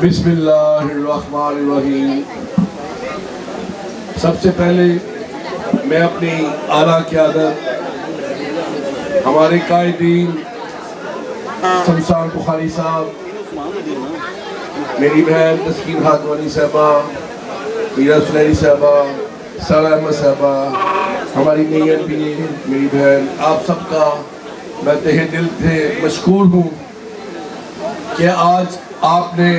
بسم اللہ الرحمن الرحیم۔ سب سے پہلے میں اپنی اعلیٰ قیادت ہمارے قائدین شمشان بخاری صاحب، میری بہن تسکین خاتونی صاحبہ، میرا سلیری صاحبہ، سارا احمد صاحبہ، ہماری نیت بھی میری بہن، آپ سب کا میں تہہ دل سے مشکور ہوں کہ آج آپ نے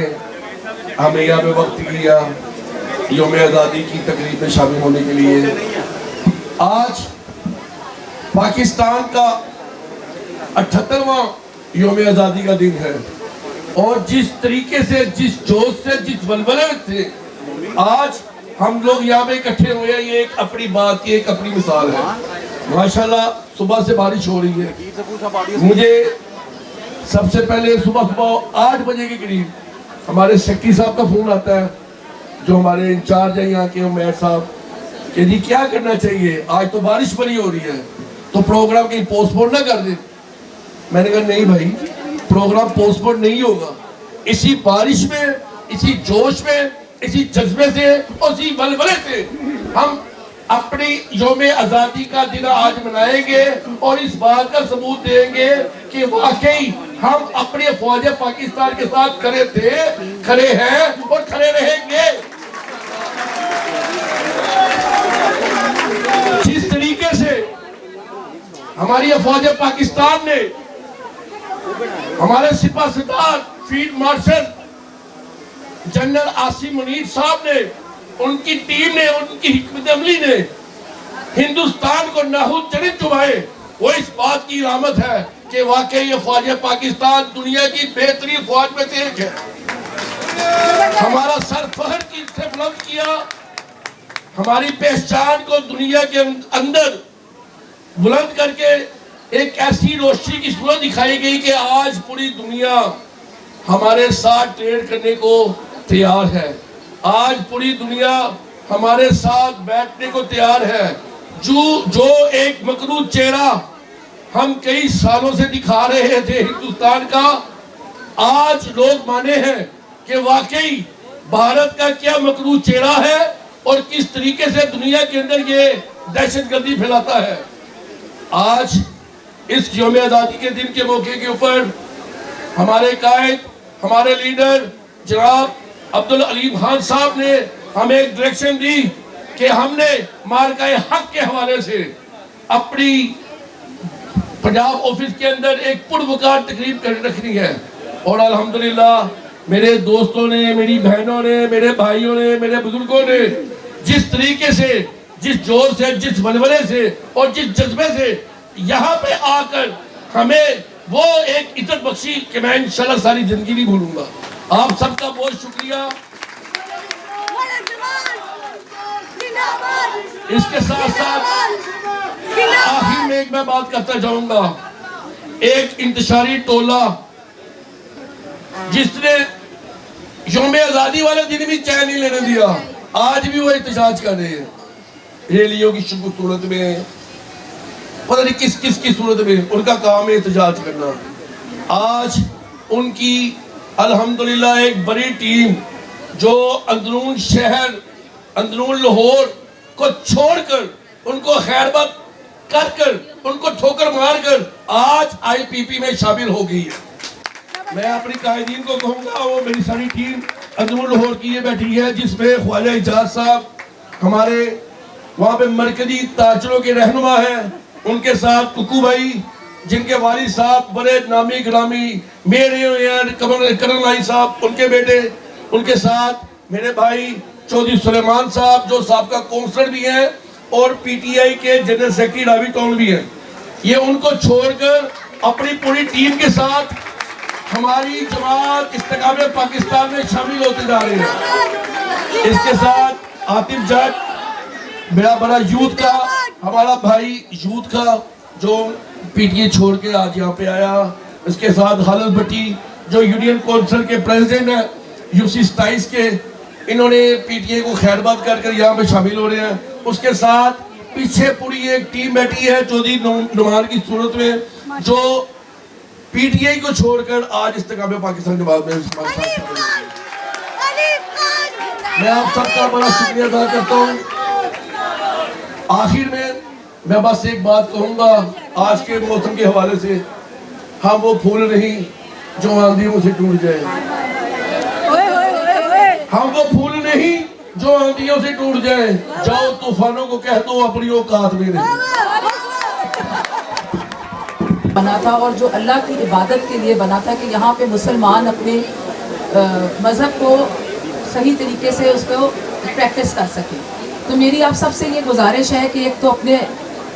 ہمیں یہاں پہ وقت دیا یوم آزادی کی تقریب میں شامل ہونے کے لیے۔ آج پاکستان کا 78واں یوم آزادی کا دن ہے، اور جس طریقے سے، جس جوش سے، جس ولولے سے آج ہم لوگ یہاں پہ اکٹھے ہوئے ہیں، یہ ایک اپنی بات کی ایک اپنی مثال ہے۔ ماشاءاللہ صبح سے بارش ہو رہی ہے۔ مجھے سب سے پہلے صبح 8 بجے کے قریب ہمارے سیکٹری صاحب کا فون آتا ہے، جو ہمارے انچارج ہیں یہاں کے عمیر صاحب، کہ جی کیا کرنا چاہیے، آج تو بارش بڑی ہو رہی ہے تو پروگرام کہیں پوسٹ پون نہ کر دیں۔ میں نے کہا نہیں بھائی، پروگرام پوسٹ پون نہیں ہوگا۔ اسی بارش میں، اسی جوش میں، اسی جذبے سے اور اسی ولولے سے ہم اپنی یوم آزادی کا دن آج منائیں گے، اور اس بات کا ثبوت دیں گے کہ واقعی ہم اپنے فوج پاکستان کے ساتھ کھڑے تھے، کھڑے ہیں اور کھڑے رہیں گے۔ جس طریقے سے ہماری فوج پاکستان نے، ہمارے سپاہ سالار field marshal general Asim Munir صاحب نے، ان کی ٹیم نے، ان کی حکمت عملی نے ہندوستان کو ناہید چرچ چبھائے، وہ اس بات کی علامت ہے کہ واقعی یہ فوج پاکستان دنیا کی بہترین فوج میں سے ایک ہے۔ ہمارا سر فخر کی سے بلند کیا، ہماری پہچان کو دنیا کے اندر بلند کر کے ایک ایسی روشنی کی صورت دکھائی گئی کہ آج پوری دنیا ہمارے ساتھ ٹریڈ کرنے کو تیار ہے۔ آج پوری دنیا ہمارے ساتھ بیٹھنے کو تیار ہے۔ جو ایک مکروہ چہرہ ہم کئی سالوں سے دکھا رہے تھے ہندوستان کا، آج لوگ مانے ہیں کہ واقعی بھارت کا کیا مکروہ چہرہ ہے اور کس طریقے سے دنیا کے اندر یہ دہشت گردی پھیلاتا ہے۔ آج اس یوم آزادی کے دن کے موقع کے اوپر ہمارے قائد، ہمارے لیڈر جناب عبدالعلیم خان صاحب نے ہمیں ایک ڈائریکشن دی کہ ہم نے مارکہ حق کے حوالے سے اپنی پنجاب آفس کے اندر ایک پروکار تقریب رکھنی ہے، اور الحمدللہ میرے دوستوں نے، میری بہنوں نے، میرے بھائیوں نے، میرے بزرگوں نے جس طریقے سے، جس جوش سے، جس ولولے سے اور جس جذبے سے یہاں پہ آ کر ہمیں وہ ایک عزت بخشی کہ میں انشاءاللہ ساری زندگی نہیں بھولوں گا۔ آپ سب کا بہت شکریہ۔ اس کے ساتھ ساتھ آخر میں ایک میں بات کرتا جاؤں گا۔ ایک انتشاری ٹولہ جس نے یوم آزادی والے دن بھی چین نہیں لینے دیا، آج بھی وہ احتجاج کر رہے ہیں، ریلیوں کی صورت میں، پتہ نہیں کس کس کی صورت میں، ان کا کام ہے احتجاج کرنا۔ آج ان کی الحمدللہ ایک بڑی ٹیم جو اندرون شہر، اندرون لاہور کو چھوڑ کر، ان کو خیرباد کر کر، ان کو ٹھوکر مار کر آج آئی پی پی میں شامل ہو گئی ہے۔ میں اپنی قائدین کو کہوں گا، وہ میری ساری ٹیم اندرون لاہور کی یہ بیٹھی ہے، جس میں خواجہ اعجاز صاحب ہمارے وہاں پہ مرکزی تاجروں کے رہنما ہیں، ان کے ساتھ ککو بھائی جن کے والد صاحب بڑے نامی گرامی میرے کرن لائی صاحب، ان کے بیٹے، ان کے ساتھ میرے بھائی چودھری سلیمان صاحب جو سابقہ کونسلر بھی ہیں اور پی ٹی آئی کے جنرل سیکرٹری راوی ٹاؤن بھی ہیں۔ یہ ان کو چھوڑ کر اپنی پوری ٹیم کے ساتھ ہماری جماعت استقامت پاکستان میں شامل ہوتے جا رہے ہیں۔ اس کے ساتھ عاطف جٹ میرا بڑا یوتھ کا، ہمارا بھائی یوتھ کا جو پی ٹی اے چھوڑ کے آج یہاں پہ آیا۔ اس کے ساتھ خالد بٹی جو یونین کونسل کے پریزیڈنٹ ہیں یو سی 27 کے، انہوں نے پی ٹی اے کو خیرباد کر یہاں پہ شامل ہو رہے ہیں۔ اس کے ساتھ پیچھے پوری ایک ٹیم بیٹھی ہے چودھری نعمان کی صورت میں، جو پی ٹی آئی کو چھوڑ کر آج استقامت پاکستان جماعت میں میں آپ سب کا بڑا شکریہ ادا کرتا ہوں. آخر میں بس ایک بات کہوں گا آج کے موسم کے حوالے سے, ہم وہ پھول نہیں جو آندھیوں سے ٹوٹ جائے, ہم وہ پھول نہیں جو آندھیوں سے ٹوٹ جائے, جاؤ طوفانوں کو کہہ دو اپنی اوقات میں نہیں. بنا تھا اور جو اللہ کی عبادت کے لیے بنا تھا کہ یہاں پہ مسلمان اپنے مذہب کو صحیح طریقے سے اس کو پریکٹس کر سکیں. تو میری آپ سب سے یہ گزارش ہے کہ ایک تو اپنے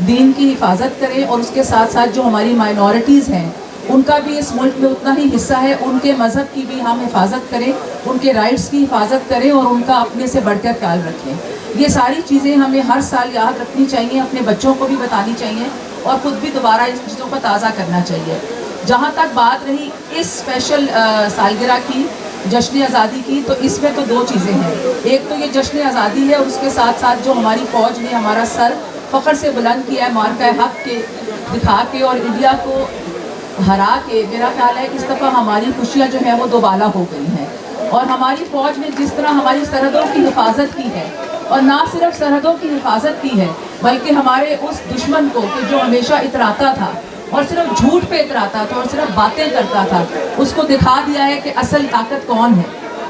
دین کی حفاظت کریں اور اس کے ساتھ ساتھ جو ہماری مائنورٹیز ہیں ان کا بھی اس ملک میں اتنا ہی حصہ ہے, ان کے مذہب کی بھی ہم حفاظت کریں, ان کے رائٹس کی حفاظت کریں اور ان کا اپنے سے بڑھ کر خیال رکھیں. یہ ساری چیزیں ہمیں ہر سال یاد رکھنی چاہیے, اپنے بچوں کو بھی بتانی چاہیے اور خود بھی دوبارہ اس چیزوں کو تازہ کرنا چاہیے. جہاں تک بات رہی اس اسپیشل سالگرہ کی, جشن آزادی کی, تو اس میں تو دو چیزیں ہیں. ایک تو یہ جشن آزادی ہے اور اس کے ساتھ ساتھ جو ہماری فوج نے ہمارا سر فخر سے بلند کیا ہے مارکہ حق کے دکھا کے اور انڈیا کو ہرا کے, میرا خیال ہے اس دفعہ ہماری خوشیاں جو ہیں وہ دوبالا ہو گئی ہیں. اور ہماری فوج نے جس طرح ہماری سرحدوں کی حفاظت کی ہے, اور نہ صرف سرحدوں کی حفاظت کی ہے بلکہ ہمارے اس دشمن کو کہ جو ہمیشہ اتراتا تھا اور صرف جھوٹ پہ اتراتا تھا اور صرف باتیں کرتا تھا, اس کو دکھا دیا ہے کہ اصل طاقت کون ہے,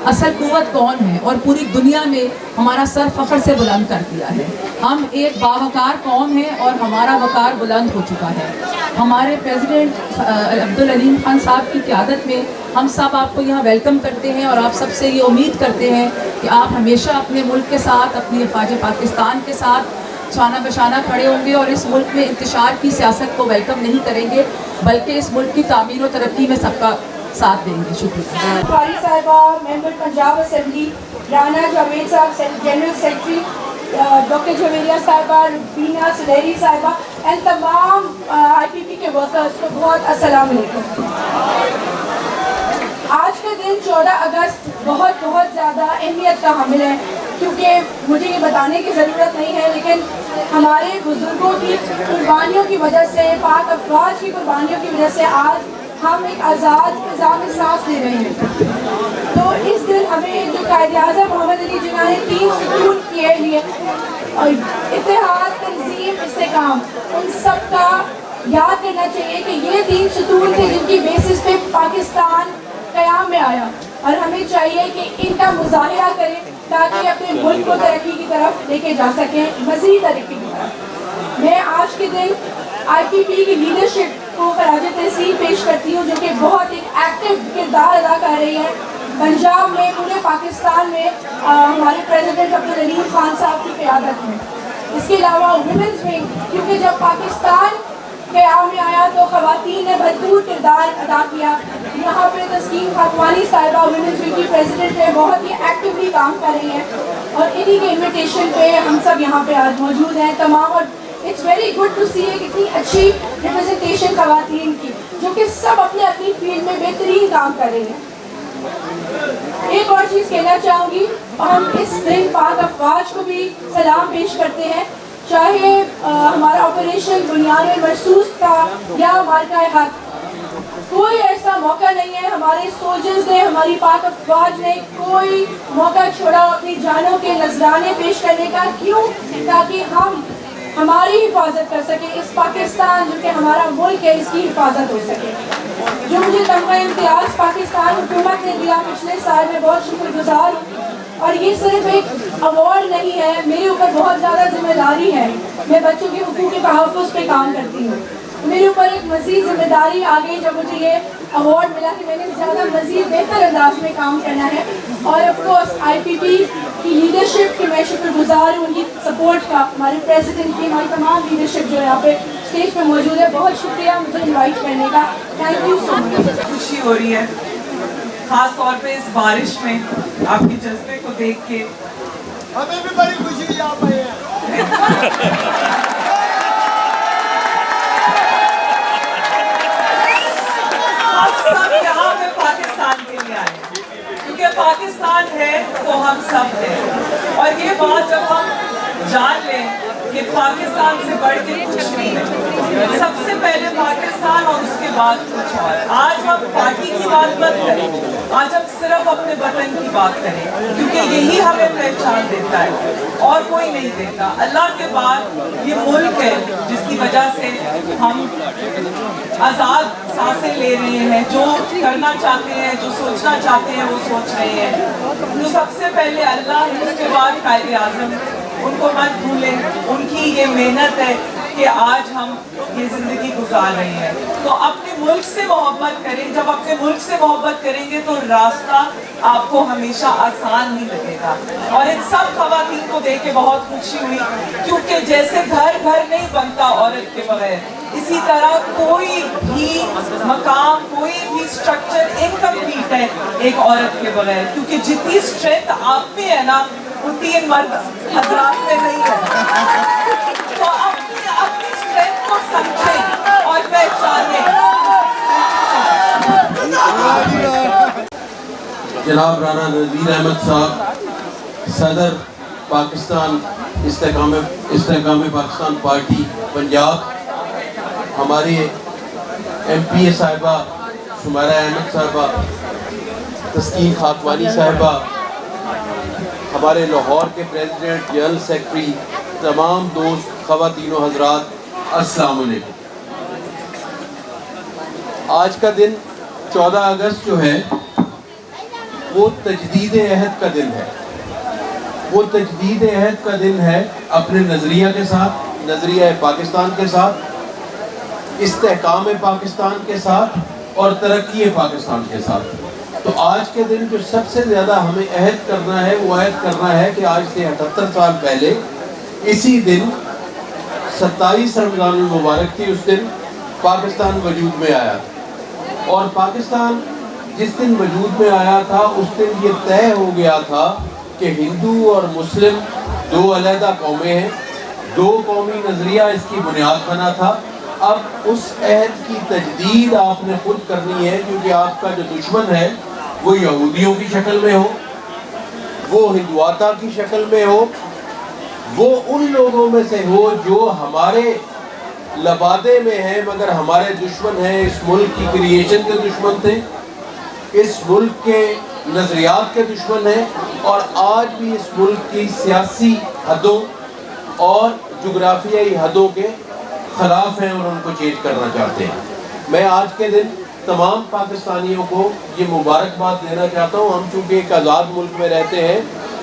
اصل قوت کون ہے, اور پوری دنیا میں ہمارا سر فخر سے بلند کر دیا ہے. ہم ایک باوقار قوم ہیں اور ہمارا وقار بلند ہو چکا ہے. ہمارے پریزیڈنٹ عبدالعلیم خان صاحب کی قیادت میں ہم سب آپ کو یہاں ویلکم کرتے ہیں اور آپ سب سے یہ امید کرتے ہیں کہ آپ ہمیشہ اپنے ملک کے ساتھ, اپنی افواج پاکستان کے ساتھ شانہ بشانہ کھڑے ہوں گے اور اس ملک میں انتشار کی سیاست کو ویلکم نہیں کریں گے بلکہ اس ملک کی تعمیر و ترقی میں سب کا ساتھ دیں گے. شکریہ. قاری صاحبہ, ممبر پنجاب اسمبلی, رانا جاوید صاحب جنرل سیکرٹری, ڈاکٹر جویریہ صاحبہ, ربینہ سلیری صاحبہ اینڈ تمام آئی پی پی کے ورکرز کو بہت السلام علیکم. آج کا دن 14 اگست بہت زیادہ اہمیت کا حامل ہے, کیونکہ مجھے یہ بتانے کی ضرورت نہیں ہے لیکن ہمارے بزرگوں کی قربانیوں کی وجہ سے, پاک افواج کی قربانیوں کی وجہ سے آج ہم ایک آزاد نظام میں سانس لے رہے ہیں. تو اس دن ہمیں جو قائد اعظم محمد علی جناح نے 3 ستون کیے لیے, اتحاد, تنظیم, استحکام, ان سب کا یاد کرنا چاہیے کہ یہ 3 ستون تھے جن کی بیسس پہ پاکستان قیام میں آیا, اور ہمیں چاہیے کہ ان کا مظاہرہ کریں تاکہ اپنے ملک کو ترقی کی طرف لے کے جا سکیں, مزید ترقی کی طرف. میں آج کے دن آئی پی پی کی لیڈرشپ کو خراج تحسین پیش کرتی ہوں جو کہ بہت ایک ایکٹیو کردار ادا کر رہی ہے پنجاب میں, پورے پاکستان میں ہمارے پریزیڈنٹ عبدالعلیم خان صاحب کی قیادت میں. اس کے علاوہ ویمنز ونگ, کیونکہ جب پاکستان قیام میں آیا تو خواتین نے بھرپور کردار ادا کیا. یہاں پہ تسکین خاتوانی صاحبہ ویمنز ونگ کی پریزیڈنٹ ہے, بہت ہی ایکٹیولی کام کر رہی ہیں اور انہی کے انویٹیشن پہ ہم سب یہاں پہ آج موجود ہیں تمام. اور اٹس ویری گڈ ٹو سی ایک اتنی اچھی ریپرزنٹیشن خواتین کی جو کہ سب اپنے اپنی فیلڈ میں بہترین کام کر رہی ہیں. ایک اور چیز کہنا چاہوں گی, ہم اس دن پاک افواج کو بھی سلام پیش کرتے ہیں, چاہے ہمارا آپریشن بنیاد مرصوص تھا یا مارکہ حق, کوئی ایسا موقع نہیں ہے ہمارے سولجرز نے, ہماری پاک افواج نے کوئی موقع چھوڑا اپنی جانوں کے نذرانے پیش کرنے کا. کیوں؟ تاکہ ہم ہماری حفاظت کر سکیں, اس پاکستان جو کہ ہمارا ملک ہے اس کی حفاظت ہو سکے. جو مجھے تمغہ امتیاز پاکستان حکومت نے دیا پچھلے سال, میں بہت شکر گزار ہوں. اور یہ صرف ایک ایوارڈ نہیں ہے, میرے اوپر بہت زیادہ ذمہ داری ہے. میں بچوں کے حقوق کے تحفظ پہ کام کرتی ہوں. میرے اوپر ایک مزید ذمہ داری آ گئی جب مجھے یہ ایوارڈ ملا کہ میں نے زیادہ مزید بہتر انداز میں کام کرنا ہے. اور آف کورس آئی پی پی کی لیڈرشپ کی میں شکر گزار ہوں, ان کی سپورٹ کا, ہمارے پریزیڈنٹ کی, ہماری تمام لیڈرشپ جو یہاں پہ اسٹیج پہ موجود ہے. بہت شکریہ مجھے انوائٹ کرنے کا. تھینک یو سو مچ. خوشی ہو رہی ہے خاص طور پہ اس بارش میں آپ کے جذبے کو دیکھ کے. ہمیں بھی بڑی خوشی ہوئی آپ آئے ہیں. ہم سب یہاں پہ پاکستان کے لیے آئے ہیں کیونکہ پاکستان ہے تو ہم سب ہیں, اور یہ بات جب ہم جان لیں کہ پاکستان سے بڑھ کے کچھ بھی نہیں، سب سے پہلے پاکستان اور اس کے بعد کچھ اور۔ آج ہم پارٹی کی بات مت کریں، آج ہم صرف اپنے وطن کی بات کریں، کیونکہ یہی ہمیں پہچان دیتا ہے اور کوئی نہیں دیتا۔ اللہ کے بعد یہ ملک ہے جس کی وجہ سے ہم آزاد سانسیں لے رہے ہیں، جو کرنا چاہتے ہیں، جو سوچنا چاہتے ہیں وہ سوچ رہے ہیں۔ تو سب سے پہلے اللہ، اس کے بعد قائد اعظم، ان کو مت بھولیں، ان کی یہ محنت ہے کہ آج ہم یہ زندگی گزار رہے ہیں۔ تو اپنے ملک سے محبت کریں، جب اپنے ملک سے محبت کریں گے تو راستہ آپ کو ہمیشہ آسان ہی لگے گا۔ اور ان سب خواتین کو دیکھ کے بہت خوشی ہوئی، کیونکہ جیسے گھر نہیں بنتا عورت کے بغیر، اسی طرح کوئی بھی مقام، کوئی بھی اسٹرکچر انکمپلیٹ ہے ایک عورت کے بغیر، کیونکہ جتنی اسٹرینتھ آپ میں ہے نا اتنی ان مرد حضرات میں نہیں ہے۔ تو اپنی اسٹرینتھ کو سمجھیں اور پہچانیں۔ جناب رانا نذیر احمد صاحب، صدر پاکستان استحکام پاکستان پارٹی پنجاب، ہماری ایم پی اے صاحبہ شمائرہ احمد صاحبہ، تسکین خاکوانی صاحبہ، ہمارے لاہور کے پریزیڈنٹ، جنرل سیکرٹری، تمام دوست، خواتین و حضرات، السلام علیکم۔ آج کا دن 14 اگست جو ہے وہ تجدید عہد کا دن ہے۔ وہ تجدید عہد کا دن ہے اپنے نظریہ کے ساتھ، نظریہ پاکستان کے ساتھ، استحکام پاکستان کے ساتھ اور ترقی پاکستان کے ساتھ۔ تو آج کے دن جو سب سے زیادہ ہمیں عہد کرنا ہے وہ عہد کرنا ہے کہ آج سے 78 سال پہلے اسی دن 27 رمضان المبارک تھی، اس دن پاکستان وجود میں آیا تھا۔ اور پاکستان جس دن وجود میں آیا تھا اس دن یہ طے ہو گیا تھا کہ ہندو اور مسلم دو علیحدہ قومیں ہیں، دو قومی نظریہ اس کی بنیاد بنا تھا۔ اب اس عہد کی تجدید آپ نے خود کرنی ہے، کیونکہ آپ کا جو دشمن ہے وہ یہودیوں کی شکل میں ہو، وہ ہندواتا کی شکل میں ہو، وہ ان لوگوں میں سے ہو جو ہمارے لبادے میں ہیں مگر ہمارے دشمن ہیں، اس ملک کی کریشن کے دشمن تھے، اس ملک کے نظریات کے دشمن ہیں، اور آج بھی اس ملک کی سیاسی حدوں اور جغرافیائی حدوں کے خلاف ہیں اور ان کو چینج کرنا چاہتے ہیں۔ میں آج کے دن تمام پاکستانیوں کو یہ مبارکباد دینا چاہتا ہوں۔ ہم چونکہ ایک آزاد ملک میں رہتے ہیں،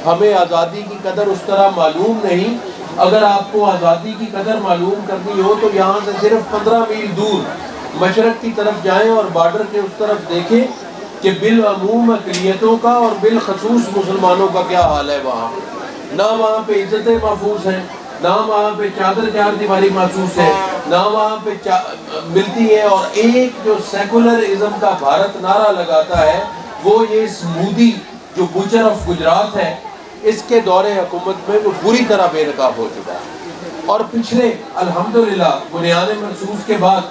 ہمیں آزادی کی قدر اس طرح معلوم نہیں۔ اگر آپ کو آزادی کی قدر معلوم کرنی ہو تو یہاں سے صرف 15 میل دور مشرق کی طرف جائیں اور بارڈر کے اس طرف دیکھیں کہ بالعموم اقلیتوں کا اور بالخصوص مسلمانوں کا کیا حال ہے۔ وہاں نہ وہاں پہ عزتیں محفوظ ہیں، نہ وہاں پہ چادر چار دیواری محسوس ہے، نہ وہاں پہ ملتی ہے۔ اور ایک جو سیکولرزم کا بھارت نعرہ لگاتا ہے وہ یہ اس مودی جو بوچر آف گجرات ہے، اس کے دور حکومت میں وہ بری طرح بے نقاب ہو چکا ہے۔ اور پچھلے الحمدللہ بنیاد مرصوص کے بعد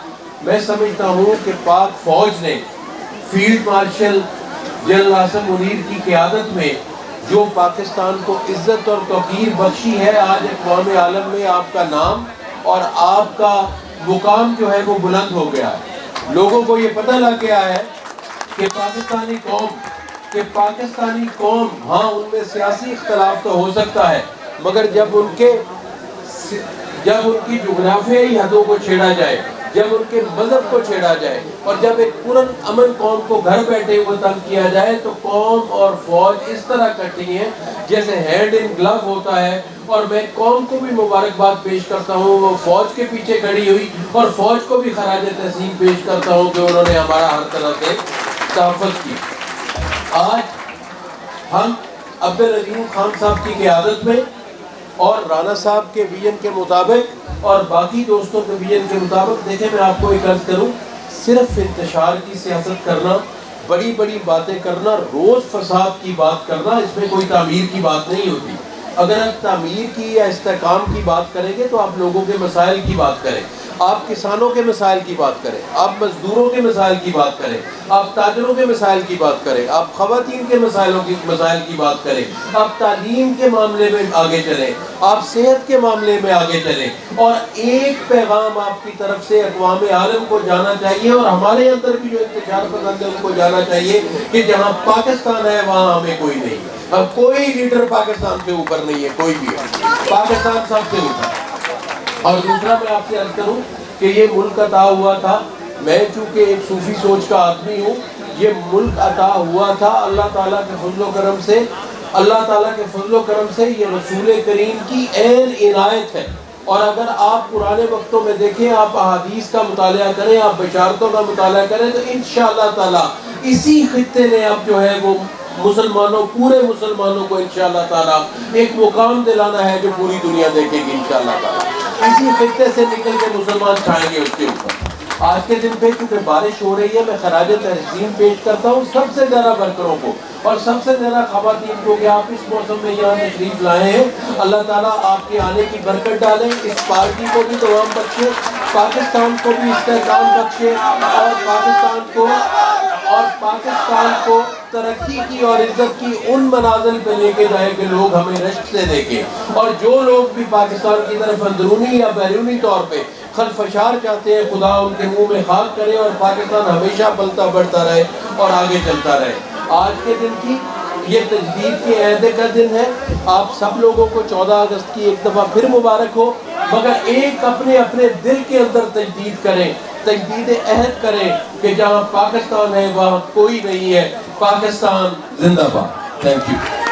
میں سمجھتا ہوں کہ پاک فوج نے field marshal general Asim Munir کی قیادت میں جو پاکستان کو عزت اور توقیر بخشی ہے، آج اقوام عالم میں آپ کا نام اور آپ کا مقام جو ہے وہ بلند ہو گیا ہے۔ لوگوں کو یہ پتہ لگ گیا ہے کہ پاکستانی قوم ہاں ان میں سیاسی اختلاف تو ہو سکتا ہے، مگر جب ان کی جغرافیائی حدوں کو چھیڑا جائے، جب ان کے مذہب کو چھیڑا جائے اور جب ایک پرن امن قوم کو گھر بیٹھے ہوئے تنگ کیا جائے تو قوم اور فوج اس طرح کٹی ہیں جیسے ہینڈ ان گلو ہوتا ہے۔ اور میں قوم کو بھی مبارکباد پیش کرتا ہوں، وہ فوج کے پیچھے کھڑی ہوئی، اور فوج کو بھی خراج تحسین پیش کرتا ہوں کہ انہوں نے ہمارا ہر طرح سے تحفظ کی۔ آج ہم عبدالعظیم خان صاحب کی قیادت میں اور رانا صاحب کے ویژن کے مطابق اور باقی دوستوں کے ویژن کے مطابق، دیکھیں میں آپ کو ایک عرض کروں، صرف انتشار کی سیاست کرنا، بڑی بڑی باتیں کرنا، روز فساد کی بات کرنا، اس میں کوئی تعمیر کی بات نہیں ہوتی۔ اگر آپ تعمیر کی یا استحکام کی بات کریں گے تو آپ لوگوں کے مسائل کی بات کریں۔ آپ کسانوں کے مسائل کی بات کریں، آپ مزدوروں کے مسائل کی بات کریں، آپ تاجروں کے مسائل کی بات کریں، آپ خواتین کے مسائل کی بات کریں، آپ تعلیم کے معاملے میں آگے چلیں، آپ صحت کے معاملے میں آگے چلیں، اور ایک پیغام آپ کی طرف سے اقوام عالم کو جانا چاہیے، اور ہمارے اندر بھی جو انتشار پسند ہے ان کو جانا چاہیے کہ جہاں پاکستان ہے وہاں ہمیں کوئی نہیں، اب کوئی لیڈر پاکستان سے اوپر نہیں ہے، کوئی بھی ہے، پاکستان سب سے اوپر ہے۔ اور دوسرا میں آپ سے عرض کروں کہ یہ ملک عطا ہوا تھا، میں چونکہ ایک صوفی سوچ کا آدمی ہوں، یہ ملک عطا ہوا تھا اللہ تعالیٰ کے فضل و کرم سے، اللہ تعالیٰ کے فضل و کرم سے، یہ رسول کریم کی عین عنایت ہے۔ اور اگر آپ پرانے وقتوں میں دیکھیں، آپ احادیث کا مطالعہ کریں، آپ بشارتوں کا مطالعہ کریں، تو انشاءاللہ تعالیٰ اسی خطے نے اب جو ہے وہ مسلمانوں، پورے مسلمانوں کو انشاءاللہ تعالیٰ ایک مقام دلانا ہے جو پوری دنیا دیکھے گی انشاءاللہ تعالیٰ۔ اسی خطے سے نکل کے مسلمان چھائیں گے اس کے اوپر۔ آج کے دن پہ کیونکہ بارش ہو رہی ہے، میں خراج تحسین پیش کرتا ہوں سب سے زیادہ ورکروں کو اور سب سے زیادہ خواتین کو کہ آپ اس موسم میں یہاں تشریف لائے ہیں۔ اللہ تعالیٰ آپ کے آنے کی برکت ڈالیں، اس پارٹی کو بھی دوام بخشے، پاکستان کو بھی استحکام بخشے، اور پاکستان کو ترقی کی اور عزت کی ان منازل پہ لے کے جائے کہ لوگ ہمیں رشک سے دیکھیں، اور جو لوگ بھی پاکستان کی طرف اندرونی یا بیرونی طور پہ خلفشار چاہتے ہیں، خدا ان کے منہ میں خاک کرے اور پاکستان ہمیشہ پلتا بڑھتا رہے اور آگے چلتا رہے۔ آج کے دن کی یہ تجدید کے عہد کا دن ہے، آپ سب لوگوں کو 14 اگست کی ایک دفعہ پھر مبارک ہو، مگر ایک اپنے دل کے اندر تجدید کریں، تجدید عہد کریں کہ جہاں پاکستان ہے وہاں کوئی نہیں ہے، پاکستان زندہ باد۔ Thank you.